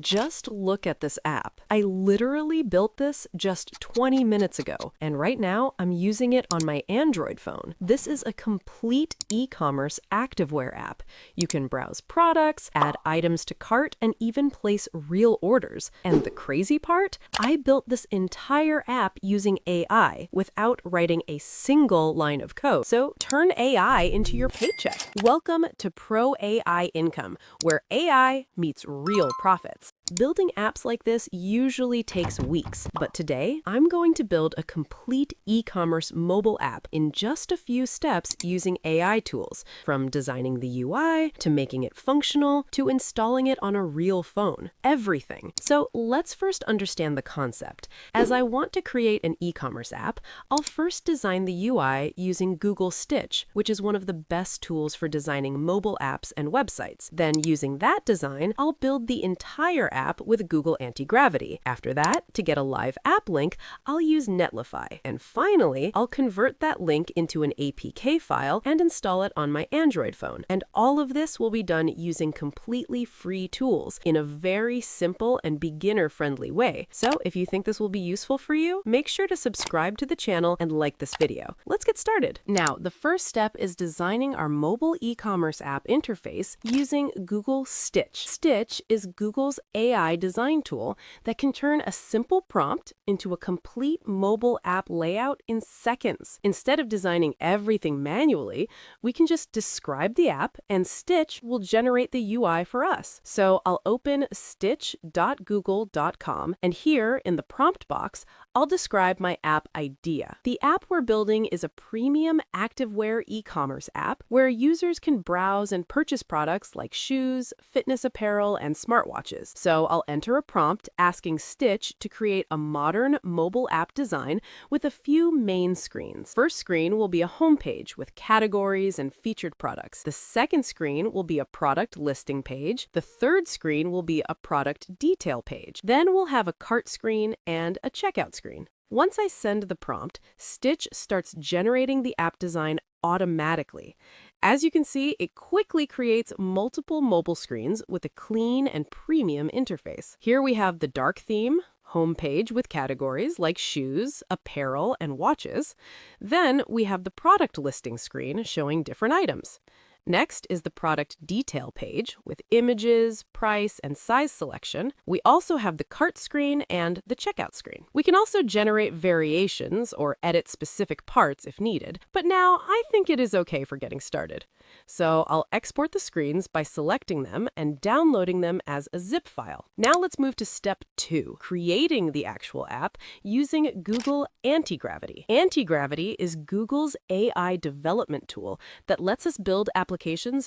Just look at this app. I literally built this just 20 minutes ago, and right now I'm using it on my Android phone. This is a complete e-commerce activewear app. You can browse products, add items to cart, and even place real orders. And the crazy part? I built this entire app using AI without writing a single line of code. So turn AI into your paycheck. Welcome to Pro AI Income, where AI meets real profits. Building apps like this usually takes weeks, but today I'm going to build a complete e-commerce mobile app in just a few steps using AI tools, from designing the UI to making it functional to installing it on a real phone. Everything. So let's first understand the concept. As I want to create an e-commerce app, I'll first design the UI using Google Stitch, which is one of the best tools for designing mobile apps and websites. Then using that design, I'll build the entire app with Google Antigravity. After that, to get a live app link, I'll use Netlify. And finally, I'll convert that link into an APK file and install it on my Android phone. And all of this will be done using completely free tools in a very simple and beginner-friendly way. So if you think this will be useful for you, make sure to subscribe to the channel and like this video. Let's get started. Now, the first step is designing our mobile e-commerce app interface using Google Stitch. Stitch is Google's AI design tool that can turn a simple prompt into a complete mobile app layout in seconds. Instead of designing everything manually, we can just describe the app and Stitch will generate the UI for us. So I'll open stitch.google.com, and here in the prompt box, I'll describe my app idea. The app we're building is a premium activewear e-commerce app where users can browse and purchase products like shoes, fitness apparel, and smartwatches. So I'll enter a prompt asking Stitch to create a modern mobile app design with a few main screens. First screen will be a homepage with categories and featured products. The second screen will be a product listing page. The third screen will be a product detail page. Then we'll have a cart screen and a checkout screen. Once I send the prompt, Stitch starts generating the app design automatically. As you can see, it quickly creates multiple mobile screens with a clean and premium interface. Here we have the dark theme, homepage with categories like shoes, apparel, and watches. Then we have the product listing screen showing different items. Next is the product detail page with images, price, and size selection. We also have the cart screen and the checkout screen. We can also generate variations or edit specific parts if needed, but now I think it is okay for getting started. So I'll export the screens by selecting them and downloading them as a zip file. Now let's move to step 2, creating the actual app using Google Antigravity. Antigravity is Google's AI development tool that lets us build applications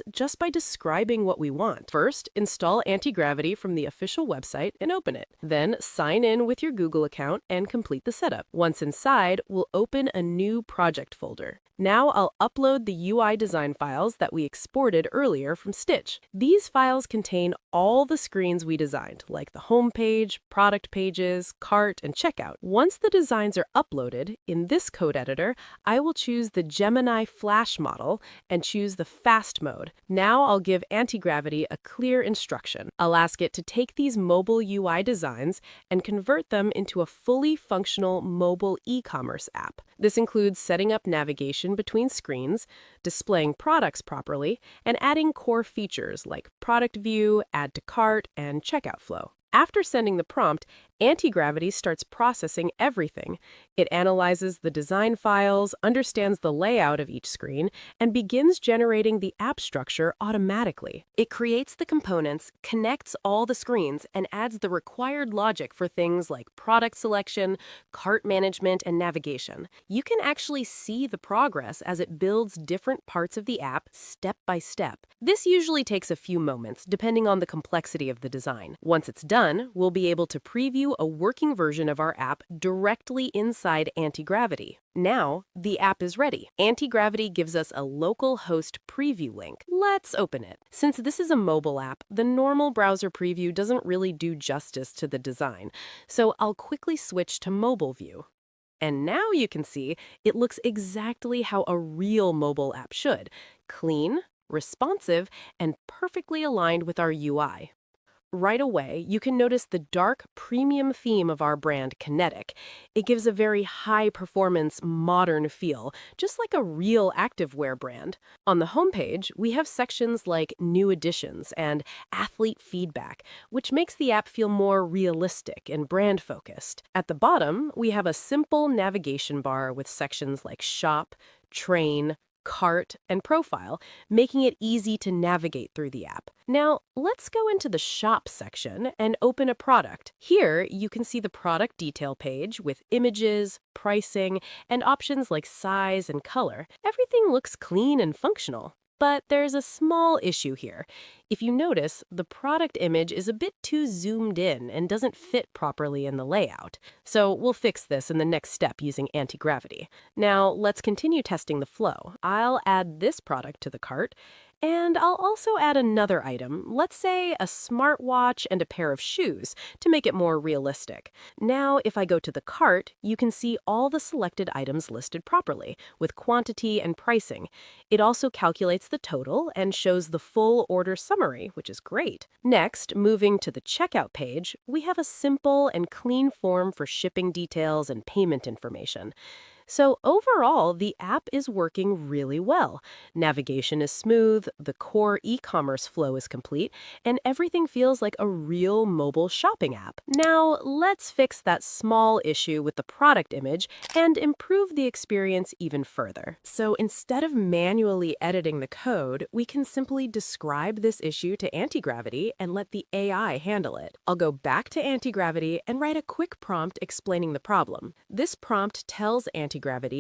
just by describing what we want. First, install Antigravity from the official website and open it. Then sign in with your Google account and complete the setup. Once inside, we'll open a new project folder. Now I'll upload the UI design files that we exported earlier from Stitch. These files contain all the screens we designed, like the home page, product pages, cart, and checkout. Once the designs are uploaded, in this code editor, I will choose the Gemini Flash model and choose the fast mode. Now I'll give Antigravity a clear instruction. I'll ask it to take these mobile UI designs and convert them into a fully functional mobile e-commerce app. This includes setting up navigation between screens, displaying products properly, and adding core features like product view, add to cart, and checkout flow. After sending the prompt, Antigravity starts processing everything. It analyzes the design files, understands the layout of each screen, and begins generating the app structure automatically. It creates the components, connects all the screens, and adds the required logic for things like product selection, cart management, and navigation. You can actually see the progress as it builds different parts of the app step by step. This usually takes a few moments, depending on the complexity of the design. Once it's done, we'll be able to preview a working version of our app directly inside Antigravity. Now, the app is ready. Antigravity gives us a local host preview link. Let's open it. Since this is a mobile app, the normal browser preview doesn't really do justice to the design, so I'll quickly switch to mobile view. And now you can see it looks exactly how a real mobile app should: clean, responsive, and perfectly aligned with our UI. right away, you can notice the dark premium theme of our brand, Kinetic. It gives a very high-performance, modern feel, just like a real activewear brand. On the homepage, we have sections like New Editions and Athlete Feedback, which makes the app feel more realistic and brand-focused. At the bottom, we have a simple navigation bar with sections like Shop, Train, Cart, and Profile, making it easy to navigate through the app. Now, let's go into the Shop section and open a product. Here, you can see the product detail page with images, pricing, and options like size and color. Everything looks clean and functional. But there's a small issue here. If you notice, the product image is a bit too zoomed in and doesn't fit properly in the layout. So we'll fix this in the next step using anti-gravity. Now, let's continue testing the flow. I'll add this product to the cart, and I'll also add another item, let's say a smartwatch and a pair of shoes, to make it more realistic. Now, if I go to the cart, you can see all the selected items listed properly, with quantity and pricing. It also calculates the total and shows the full order summary, which is great. Next, moving to the checkout page, we have a simple and clean form for shipping details and payment information. So overall, the app is working really well. Navigation is smooth, the core e-commerce flow is complete, and everything feels like a real mobile shopping app. Now, let's fix that small issue with the product image and improve the experience even further. So instead of manually editing the code, we can simply describe this issue to Antigravity and let the AI handle it. I'll go back to Antigravity and write a quick prompt explaining the problem. This prompt tells Antigravity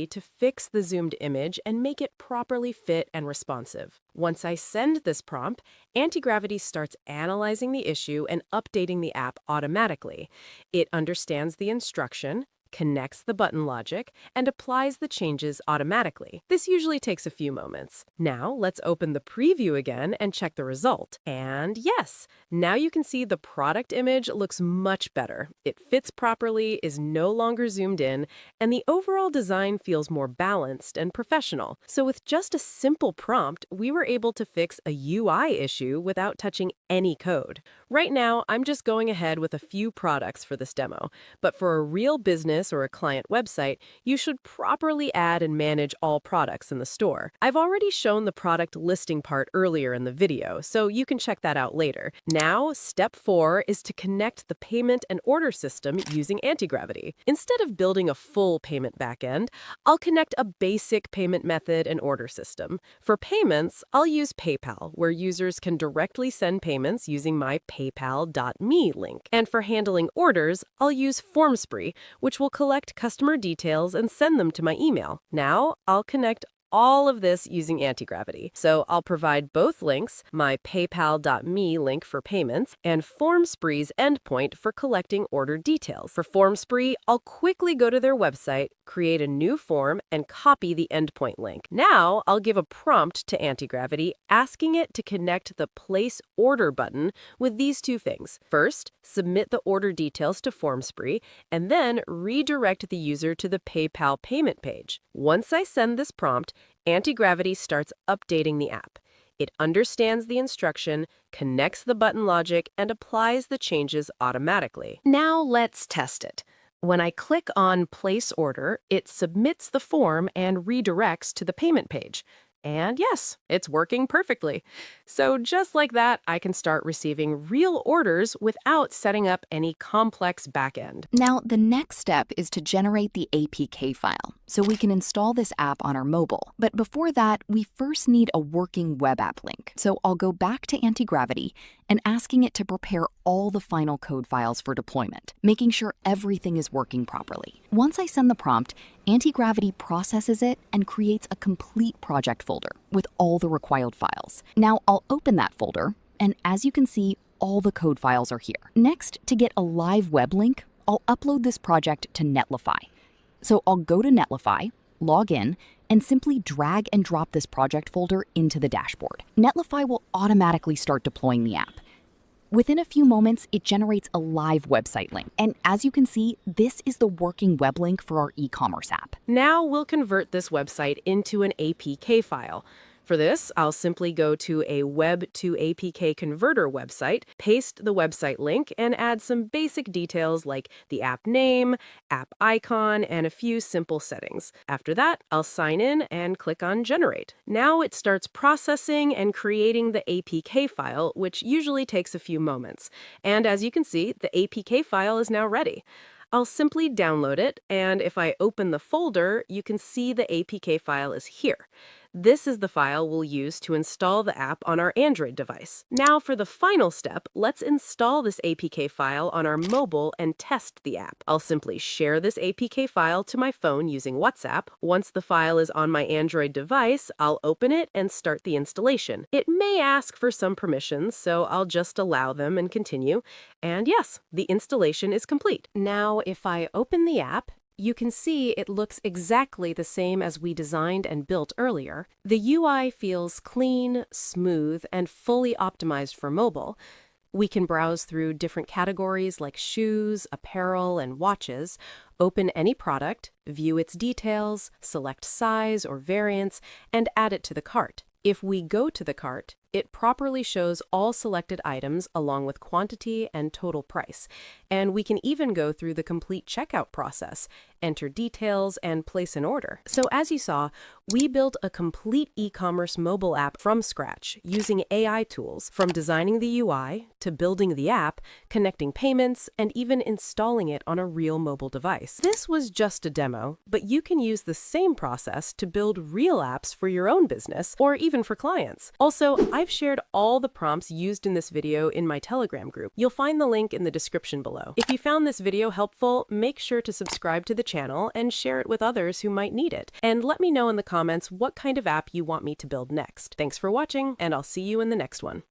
to fix the zoomed image and make it properly fit and responsive. Once I send this prompt, Antigravity starts analyzing the issue and updating the app automatically. It understands the instruction, connects the button logic, and applies the changes automatically. This usually takes a few moments. Now, let's open the preview again and check the result. And yes, now you can see the product image looks much better. It fits properly, is no longer zoomed in, and the overall design feels more balanced and professional. So with just a simple prompt, we were able to fix a UI issue without touching any code. Right now, I'm just going ahead with a few products for this demo, but for a real business or a client website, you should properly add and manage all products in the store. I've already shown the product listing part earlier in the video, so you can check that out later. Now, step 4 is to connect the payment and order system using Antigravity. Instead of building a full payment backend, I'll connect a basic payment method and order system. For payments, I'll use PayPal, where users can directly send payments using my paypal.me link. And for handling orders, I'll use FormSpree, which will collect customer details and send them to my email. Now, I'll connect all of this using Antigravity. So I'll provide both links, my paypal.me link for payments and FormSpree's endpoint for collecting order details. For FormSpree, I'll quickly go to their website, create a new form, and copy the endpoint link. Now, I'll give a prompt to Antigravity asking it to connect the Place Order button with these two things. First, submit the order details to FormSpree, and then redirect the user to the PayPal payment page. Once I send this prompt, Antigravity starts updating the app. It understands the instruction, connects the button logic, and applies the changes automatically. Now let's test it. When I click on Place Order, it submits the form and redirects to the payment page. And yes, it's working perfectly. So just like that, I can start receiving real orders without setting up any complex backend. Now, the next step is to generate the APK file, so we can install this app on our mobile. But before that, we first need a working web app link. So I'll go back to Antigravity and asking it to prepare all the final code files for deployment, making sure everything is working properly. Once I send the prompt, Antigravity processes it and creates a complete project folder with all the required files. Now I'll open that folder, and as you can see, all the code files are here. Next, to get a live web link, I'll upload this project to Netlify. So I'll go to Netlify, log in, and simply drag and drop this project folder into the dashboard. Netlify will automatically start deploying the app. Within a few moments, it generates a live website link. And as you can see, this is the working web link for our e-commerce app. Now we'll convert this website into an APK file. For this, I'll simply go to a Web to APK converter website, paste the website link, and add some basic details like the app name, app icon, and a few simple settings. After that, I'll sign in and click on Generate. Now it starts processing and creating the APK file, which usually takes a few moments. And as you can see, the APK file is now ready. I'll simply download it, and if I open the folder, you can see the APK file is here. This is the file we'll use to install the app on our Android device. Now for the final step, let's install this APK file on our mobile and test the app. I'll simply share this APK file to my phone using WhatsApp. Once the file is on my Android device, I'll open it and start the installation. It may ask for some permissions, so I'll just allow them and continue. And yes, the installation is complete. Now, if I open the app, you can see it looks exactly the same as we designed and built earlier. The UI feels clean, smooth, and fully optimized for mobile. We can browse through different categories like shoes, apparel, and watches, open any product, view its details, select size or variants, and add it to the cart. If we go to the cart, it properly shows all selected items along with quantity and total price. And we can even go through the complete checkout process, enter details, and place an order. So as you saw, we built a complete e-commerce mobile app from scratch using AI tools, from designing the UI to building the app, connecting payments, and even installing it on a real mobile device. This was just a demo, but you can use the same process to build real apps for your own business or even for clients. Also, I've shared all the prompts used in this video in my Telegram group. You'll find the link in the description below. If you found this video helpful, make sure to subscribe to the channel and share it with others who might need it. And let me know in the comments what kind of app you want me to build next. Thanks for watching, and I'll see you in the next one.